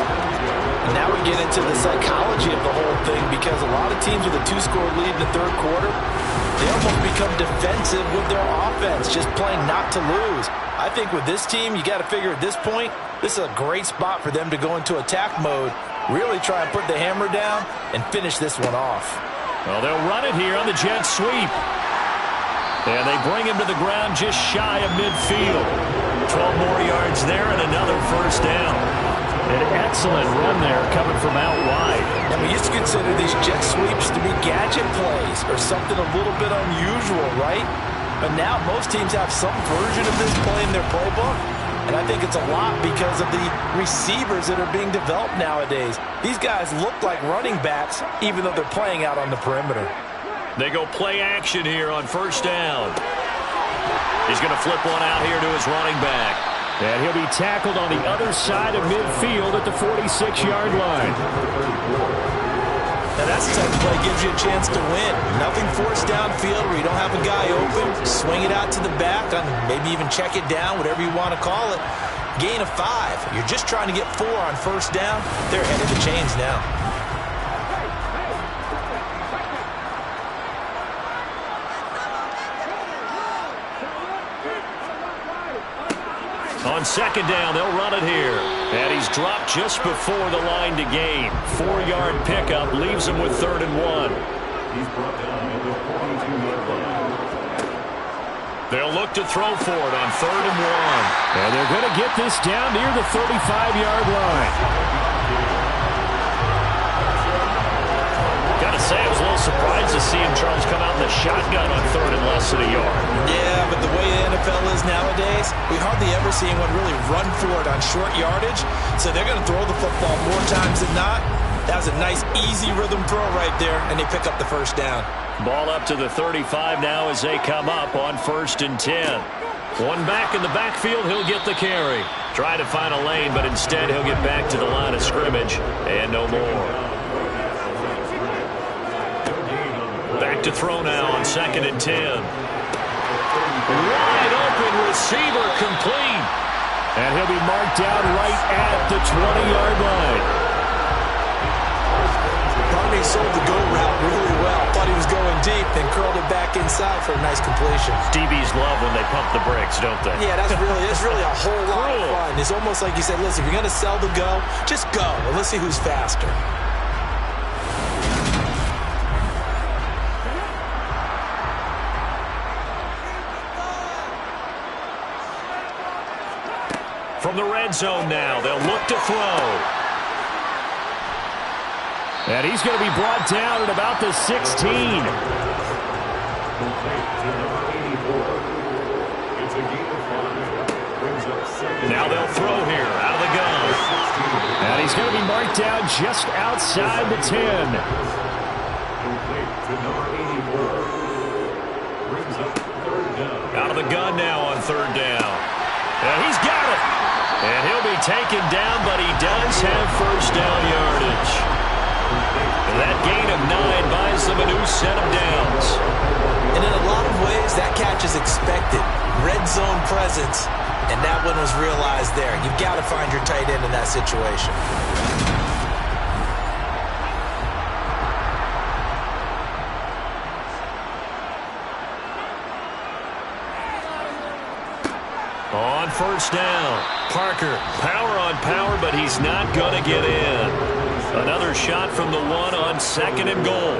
And now we get into the psychology of the whole thing, because a lot of teams with a 2-score lead in the third quarter, they almost become defensive with their offense, just playing not to lose. I think with this team, you got to figure at this point, this is a great spot for them to go into attack mode, really try and put the hammer down and finish this one off. Well, they'll run it here on the jet sweep. And they bring him to the ground just shy of midfield. 12 more yards there and another first down. An excellent run there coming from out wide. And we used to consider these jet sweeps to be gadget plays or something a little bit unusual, right? But now most teams have some version of this play in their playbook. And I think it's a lot because of the receivers that are being developed nowadays. These guys look like running backs, even though they're playing out on the perimeter. They go play action here on first down. He's going to flip one out here to his running back. And he'll be tackled on the other side of midfield at the 46-yard line. Now that's the type of play that gives you a chance to win. Nothing forced downfield where you don't have a guy open. Swing it out to the back, and maybe even check it down, whatever you want to call it. Gain of 5. You're just trying to get 4 on first down. They're ahead of the chains now. On second down, they'll run it here. And he's dropped just before the line to gain. 4-yard pickup leaves him with 3rd and 1. He's brought down at the 42-yard line. They'll look to throw for it on 3rd and 1. And they're going to get this down near the 35-yard line. Gotta say, I was a little surprised to see him, Charles, come out in the shotgun on 3rd and less than a yard. Yeah, but the way the NFL is nowadays, we hardly ever see anyone really run for it on short yardage. So they're going to throw the football more times than not. That was a nice, easy rhythm throw right there, and they pick up the first down. Ball up to the 35 now as they come up on 1st and 10. One back in the backfield, he'll get the carry. Try to find a lane, but instead he'll get back to the line of scrimmage and no more. Back to throw now on 2nd and 10. Wide open receiver complete. And he'll be marked down right at the 20-yard line. He sold the go route really well. Thought he was going deep, then curled it back inside for a nice completion. DBs love when they pump the brakes, don't they? Yeah, that's really a whole lot of fun. It's almost like you said, listen, if you're going to sell the go, just go, and let's see who's faster. From the red zone now, they'll look to throw. And he's going to be brought down at about the 16. Now they'll throw here out of the gun. And he's going to be marked down just outside the 10. Out of the gun now on 3rd down. And he's got it. And he'll be taken down, but he does have first down yardage. That gain of 9 buys them a new set of downs. And in a lot of ways, that catch is expected. Red zone presence, and that one was realized there. You've got to find your tight end in that situation. On first down, Parker, power on power, but he's not going to get in. Another shot from the 1 on 2nd and goal.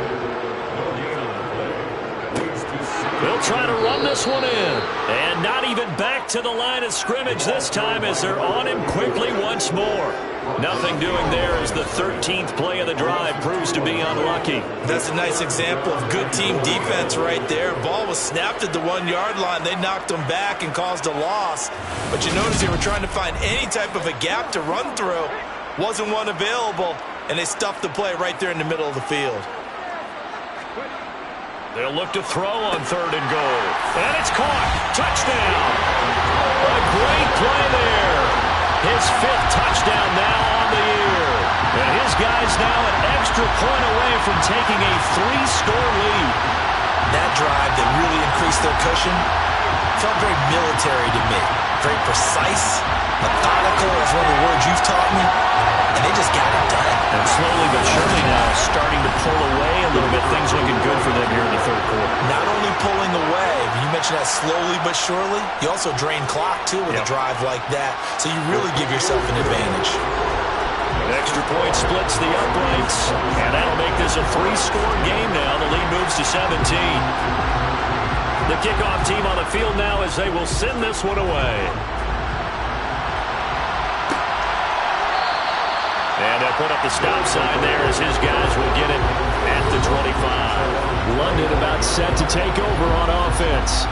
They'll try to run this one in. And not even back to the line of scrimmage this time as they're on him quickly once more. Nothing doing there as the 13th play of the drive proves to be unlucky. That's a nice example of good team defense right there. Ball was snapped at the 1-yard line. They knocked them back and caused a loss. But you notice they were trying to find any type of a gap to run through. Wasn't one available, and they stuffed the play right there in the middle of the field. They'll look to throw on 3rd and goal. And it's caught. Touchdown. A great play there. His 5th touchdown now on the year. And his guys now an extra point away from taking a 3-score lead. That drive that really increased their cushion felt very military to me. Very precise, methodical is one of the words you've taught me. And they just got it done. And slowly but surely now starting to pull away a little bit. Things looking good for them here in the 3rd quarter. Not only pulling away, you mentioned that slowly but surely, you also drain clock too with a drive like that. So you really give yourself an advantage. An extra point splits the uprights. And that'll make this a 3-score game now. The lead moves to 17. The kickoff team on the field now as they will send this one away. And they'll put up the stop sign there as his guys will get it at the 25. London about set to take over on offense.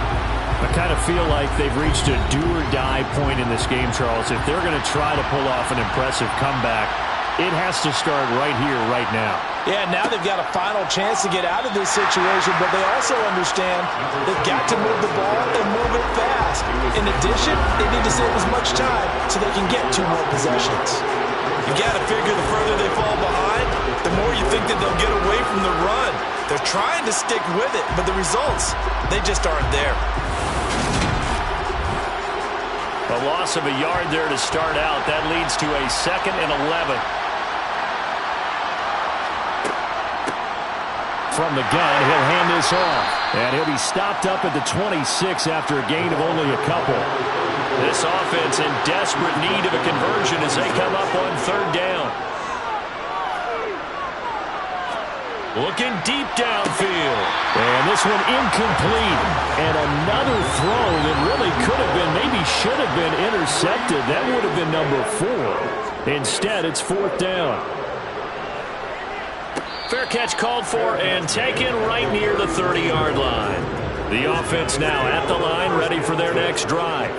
I kind of feel like they've reached a do-or-die point in this game, Charles. If they're going to try to pull off an impressive comeback, it has to start right here, right now. Yeah, now they've got a final chance to get out of this situation, but they also understand they've got to move the ball and move it fast. In addition, they need to save as much time so they can get 2 more possessions. You got to figure the further they fall behind, the more you think that they'll get away from the run. They're trying to stick with it, but the results, they just aren't there. A loss of a yard there to start out. That leads to a 2nd and 11. From the gun, he'll hand this off. And he'll be stopped up at the 26 after a gain of only a couple. This offense in desperate need of a conversion as they come up on 3rd down. Looking deep downfield. And this one incomplete. And another throw that really could have been, maybe should have been intercepted. That would have been number 4. Instead, it's 4th down. Fair catch called for and taken right near the 30-yard line. The offense now at the line, ready for their next drive.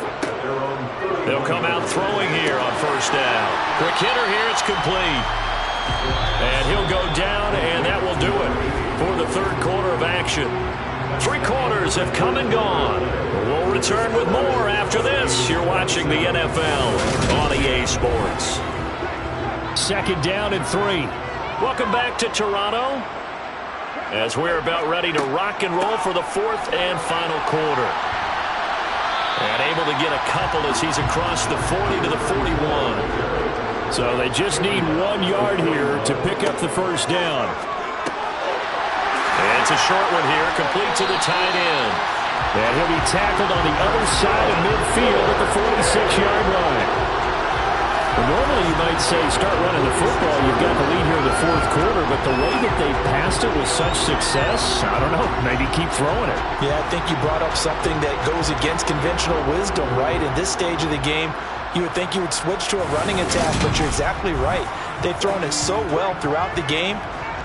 They'll come out throwing here on 1st down. Quick hitter here, it's complete. And he'll go down, and that will do it for the 3rd quarter of action. 3 quarters have come and gone. We'll return with more after this. You're watching the NFL on EA Sports. 2nd down and 3. Welcome back to Toronto as we're about ready to rock and roll for the 4th and final quarter. And able to get a couple as he's across the 40 to the 41. So they just need 1 yard here to pick up the 1st down. And it's a short one here, complete to the tight end. And he'll be tackled on the other side of midfield at the 46-yard line. Normally, you might say start running the football. You've got the lead here in the 4th quarter, but the way that they passed it with such success, I don't know, maybe keep throwing it. Yeah, I think you brought up something that goes against conventional wisdom, right? In this stage of the game, you would think you would switch to a running attack, but you're exactly right. They've thrown it so well throughout the game,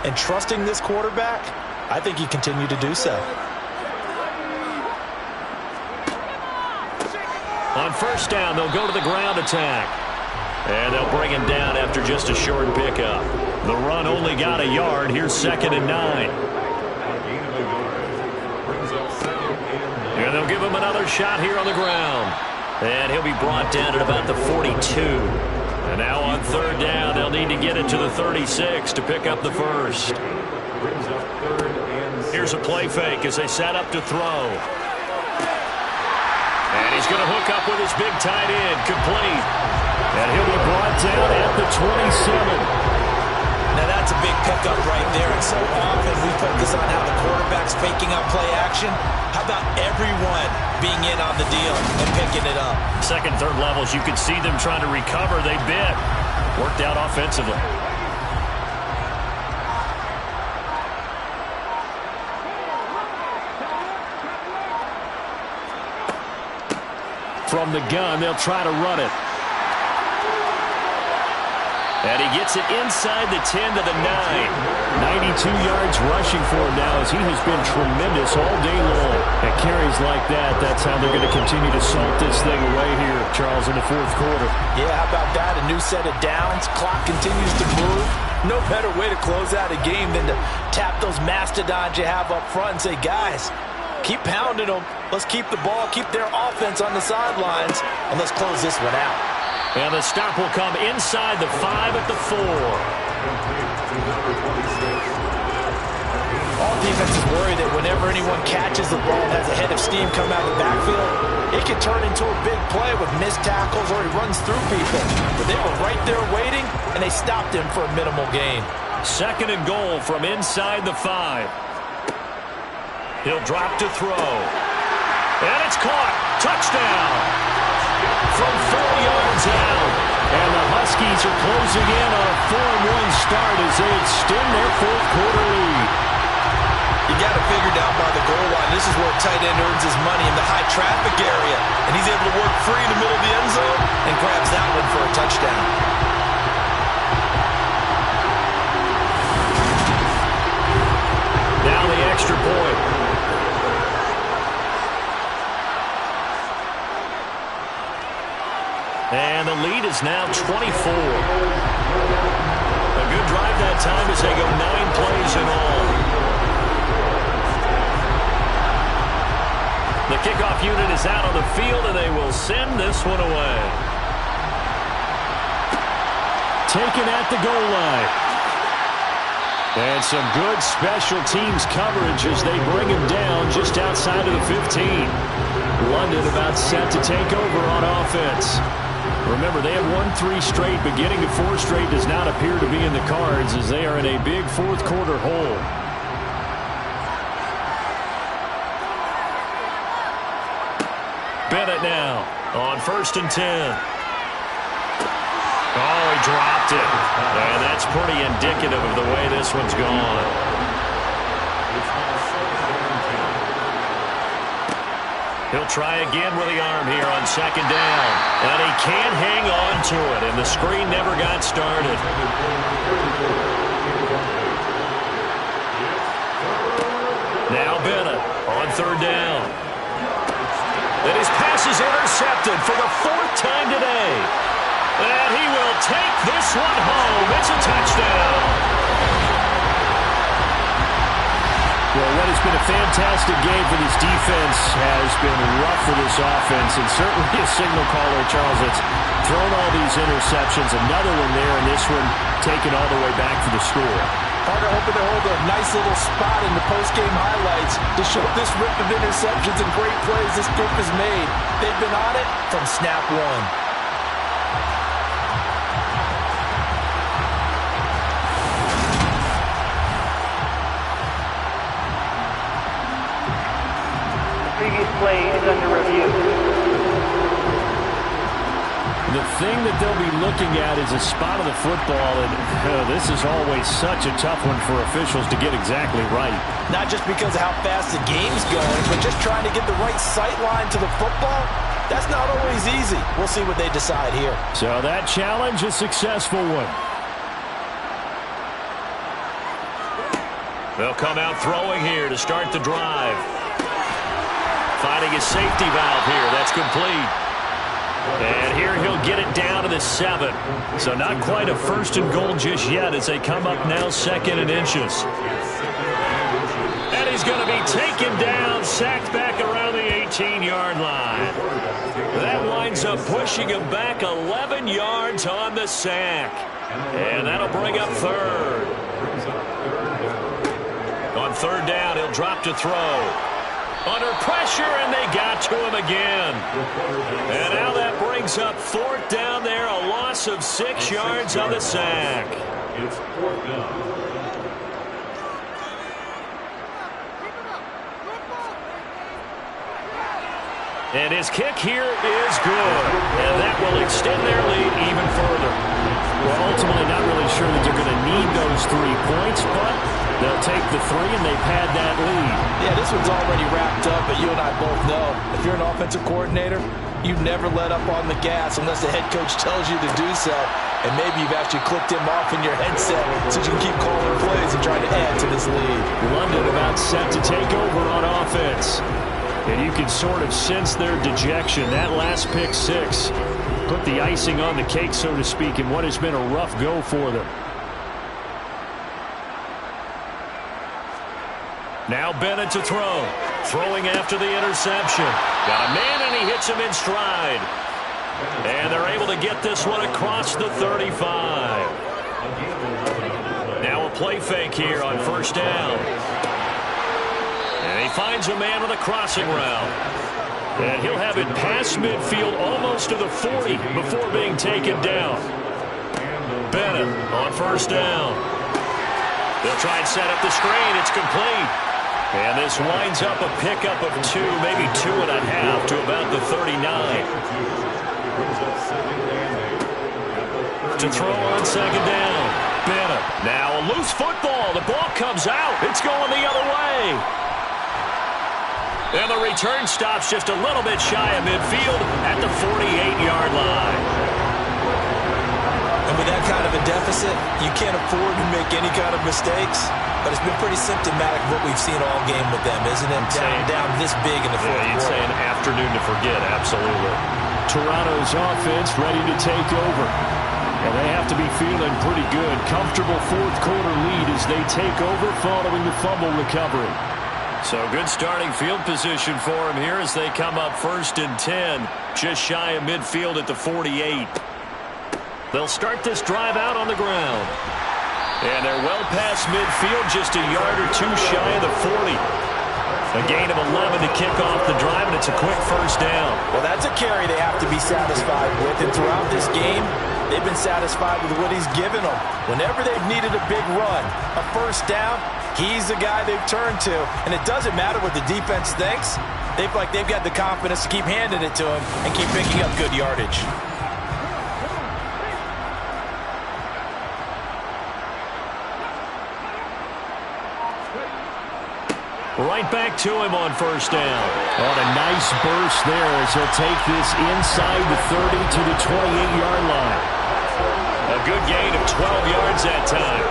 and trusting this quarterback, I think you continue to do so. On 1st down, they'll go to the ground attack. And they'll bring him down after just a short pickup. The run only got a yard. Here's 2nd and 9. And they'll give him another shot here on the ground. And he'll be brought down at about the 42. And now on 3rd down, they'll need to get it to the 36 to pick up the 1st. Here's a play fake as they set up to throw. And he's going to hook up with his big tight end, complete. And he'll be brought down at the 27. Now that's a big pickup right there, and so often we focus on how the quarterback's faking up play action. How about everyone being in on the deal and picking it up? 2nd, 3rd levels, you could see them trying to recover. They bit. Worked out offensively. From the gun, they'll try to run it. And he gets it inside the 10 to the 9. 92 yards rushing for him now as he has been tremendous all day long. At carries like that, that's how they're going to continue to salt this thing away here, Charles, in the fourth quarter. Yeah, how about that? A new set of downs. Clock continues to move. No better way to close out a game than to tap those mastodons you have up front and say, guys, keep pounding them. Let's keep the ball, keep their offense on the sidelines, and let's close this one out. And the stop will come inside the 5 at the 4. All defenses worry that whenever anyone catches the ball and has a head of steam come out of the backfield, it can turn into a big play with missed tackles or he runs through people. But they were right there waiting, and they stopped him for a minimal gain. 2nd and goal from inside the 5. He'll drop to throw. And it's caught. Touchdown. From 4 yards out. And the Huskies are closing in on a 4-1 start as they extend their fourth quarter lead. You got to figure down by the goal line. This is where a tight end earns his money in the high traffic area. And he's able to work free in the middle of the end zone and grabs that one for a touchdown. Now the extra point. And the lead is now 24. A good drive that time as they go 9 plays in all. The kickoff unit is out on the field, and they will send this one away. Taken at the goal line. And some good special teams coverage as they bring him down just outside of the 15. London about set to take over on offense. Remember, they have won 3 straight, but getting to 4 straight does not appear to be in the cards as they are in a big fourth quarter hole. Bennett now on 1st and 10. Oh, he dropped it. And that's pretty indicative of the way this one's gone. He'll try again with the arm here on 2nd down. And he can't hang on to it, and the screen never got started. Now Bennett on 3rd down. And his pass is intercepted for the 4th time today. And he will take this one home. It's a touchdown. Well, what has been a fantastic game for this defense has been rough for this offense, and certainly a signal caller, Charles, that's thrown all these interceptions. Another one there, and this one taken all the way back for the score. Carter hoping to hold a nice little spot in the post-game highlights to show this rip of interceptions and great plays this group has made. They've been on it from snap one. Previous play is under review. The thing that they'll be looking at is a spot of the football, and this is always such a tough one for officials to get exactly right. Not just because of how fast the game's going, but just trying to get the right sight line to the football. That's not always easy. We'll see what they decide here. So that challenge, a successful one. They'll come out throwing here to start the drive. Finding his safety valve here. That's complete. And here he'll get it down to the 7. So not quite a 1st and goal just yet as they come up now 2nd and inches. And he's going to be taken down, sacked back around the 18-yard line. That winds up pushing him back 11 yards on the sack. And that'll bring up 3rd. On 3rd down, he'll drop to throw. Under pressure, and they got to him again. And now that brings up 4th down there, a loss of 6 yards on the sack. It's 4th down. And his kick here is good. And that will extend their lead even further. Well, ultimately not really sure that they're going to need those 3 points, but they'll take the 3 and they've had that lead. Yeah, this one's already wrapped up, but you and I both know if you're an offensive coordinator, You never let up on the gas unless the head coach tells you to do so. And maybe you've actually clicked him off in your headset so you can keep calling plays and trying to add to this lead. London about set to take over on offense. And you can sort of sense their dejection. That last pick six put the icing on the cake, so to speak, in what has been a rough go for them. Now Bennett to throw. Throwing after the interception. Got a man, and he hits him in stride. And they're able to get this one across the 35. Now a play fake here on first down. And he finds a man with a crossing route. And he'll have it past midfield almost to the 40 before being taken down. Bennett on first down. They'll try and set up the screen. It's complete. And this winds up a pickup of 2, maybe 2.5 to about the 39. To throw on second down. Bennett. Now a loose football. The ball comes out. It's going the other way. And the return stops just a little bit shy of midfield at the 48-yard line. And with that kind of a deficit, you can't afford to make any kind of mistakes. But it's been pretty symptomatic of what we've seen all game with them, isn't it? Down this big in the fourth quarter. You'd say an afternoon to forget, absolutely. Toronto's offense ready to take over. And they have to be feeling pretty good. Comfortable fourth quarter lead as they take over following the fumble recovery. So good starting field position for them here as they come up 1st and 10. Just shy of midfield at the 48. They'll start this drive out on the ground. And they're well past midfield, just a yard or 2 shy of the 40. A gain of 11 to kick off the drive, and it's a quick first down. Well, that's a carry they have to be satisfied with. And throughout this game, they've been satisfied with what he's given them. Whenever they've needed a big run, a first down, he's the guy they've turned to. And it doesn't matter what the defense thinks. They've got the confidence to keep handing it to him and keep picking up good yardage. Right back to him on first down. On a nice burst there as he'll take this inside the 30 to the 28-yard line. A good gain of 12 yards that time.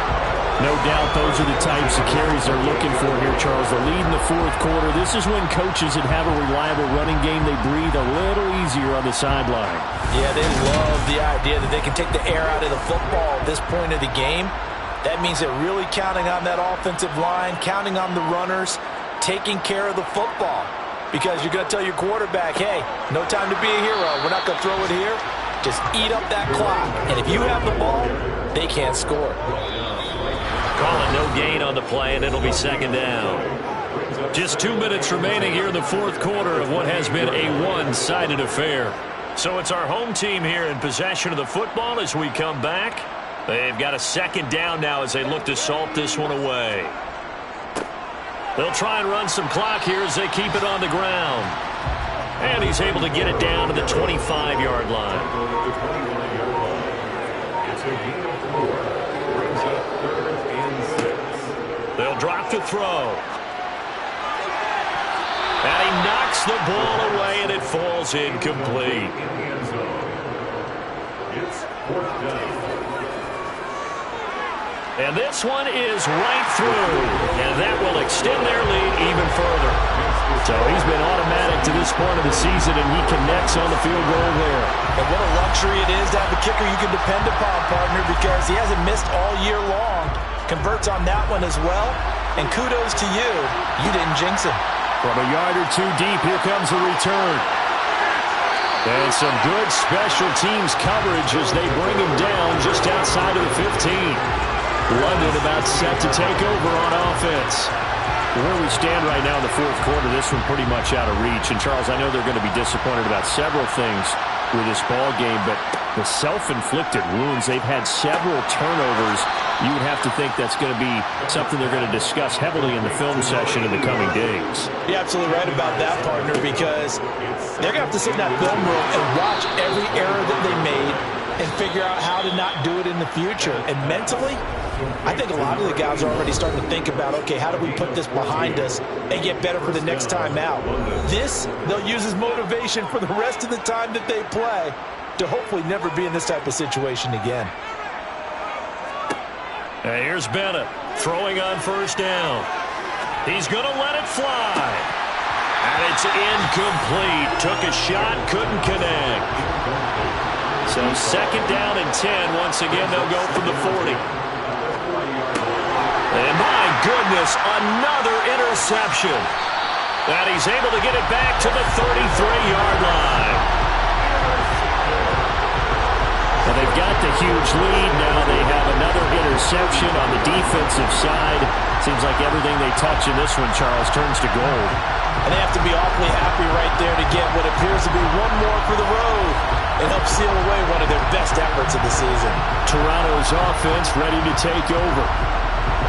No doubt those are the types of carries they're looking for here, Charles. The lead in the fourth quarter. This is when coaches that have a reliable running game, they breathe a little easier on the sideline. Yeah, they love the idea that they can take the air out of the football at this point of the game. That means they're really counting on that offensive line, counting on the runners, taking care of the football. Because you're going to tell your quarterback, hey, no time to be a hero. We're not going to throw it here. Just eat up that clock. And if you have the ball, they can't score. Call it no gain on the play, and it'll be second down. Just 2 minutes remaining here in the fourth quarter of what has been a one-sided affair. So it's our home team here in possession of the football as we come back. They've got a second down now as they look to salt this one away. They'll try and run some clock here as they keep it on the ground. And he's able to get it down to the 25-yard line. It's a gain of 4. Brings up 3rd and 6. They'll drop to throw. And he knocks the ball away, and it falls incomplete. In the end zone. It's 4th down. And this one is right through. And that will extend their lead even further. So he's been automatic to this point of the season, and he connects on the field goal there. And what a luxury it is to have a kicker you can depend upon, partner, because he hasn't missed all year long. Converts on that one as well. And kudos to you. You didn't jinx him. From a yard or 2 deep, here comes the return. And some good special teams coverage as they bring him down just outside of the 15. London about set to take over on offense. Where we stand right now in the fourth quarter, this one pretty much out of reach. And, Charles, I know they're going to be disappointed about several things with this ball game, but the self-inflicted wounds, they've had several turnovers. You would have to think that's going to be something they're going to discuss heavily in the film session in the coming days. You're absolutely right about that, partner, because they're going to have to sit in that film room and watch every error that they made, and figure out how to not do it in the future. And mentally, I think a lot of the guys are already starting to think about, okay, how do we put this behind us and get better for the next time out? This, they'll use as motivation for the rest of the time that they play to hopefully never be in this type of situation again. And here's Bennett throwing on first down. He's going to let it fly. And it's incomplete. Took a shot, couldn't connect. So second down and 10. Once again, they'll go from the 40. And my goodness, another interception. And he's able to get it back to the 33-yard line. Well, they've got the huge lead. Now they have another interception on the defensive side. Seems like everything they touch in this one, Charles, turns to gold. And they have to be awfully happy right there to get what appears to be one more for the road and help seal away one of their best efforts of the season. Toronto's offense ready to take over.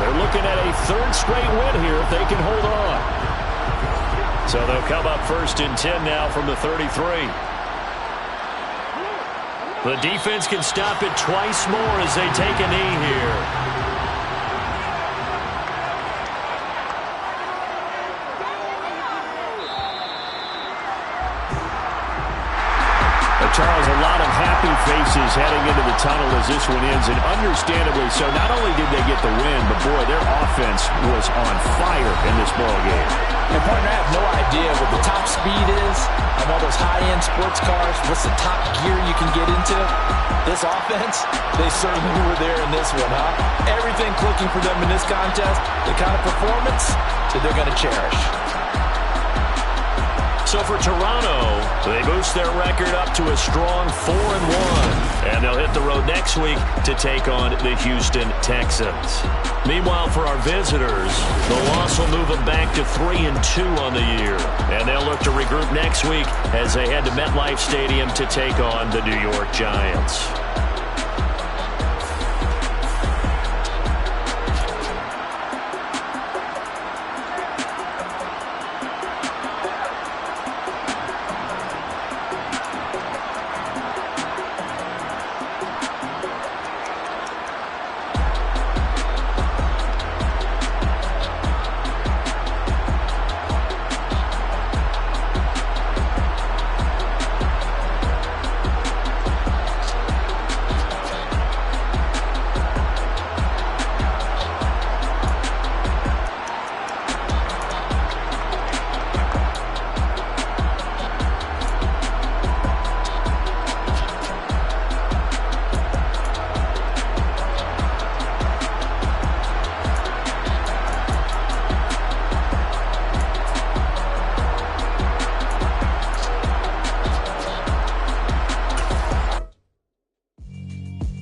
They're looking at a third straight win here if they can hold on. So they'll come up first and 10 now from the 33. The defense can stop it twice more as they take a knee here. Charles, a lot of happy faces heading into the tunnel as this one ends, and understandably so. Not only did they get the win, but boy, their offense was on fire in this ball game. And partner, I have no idea what the top speed is of all those high-end sports cars. What's the top gear you can get into? This offense, they certainly were there in this one, huh? Everything clicking for them in this contest, the kind of performance that they're going to cherish. So for Toronto, they boost their record up to a strong 4-1. And they'll hit the road next week to take on the Houston Texans. Meanwhile, for our visitors, the loss will move them back to 3-2 on the year. And they'll look to regroup next week as they head to MetLife Stadium to take on the New York Giants.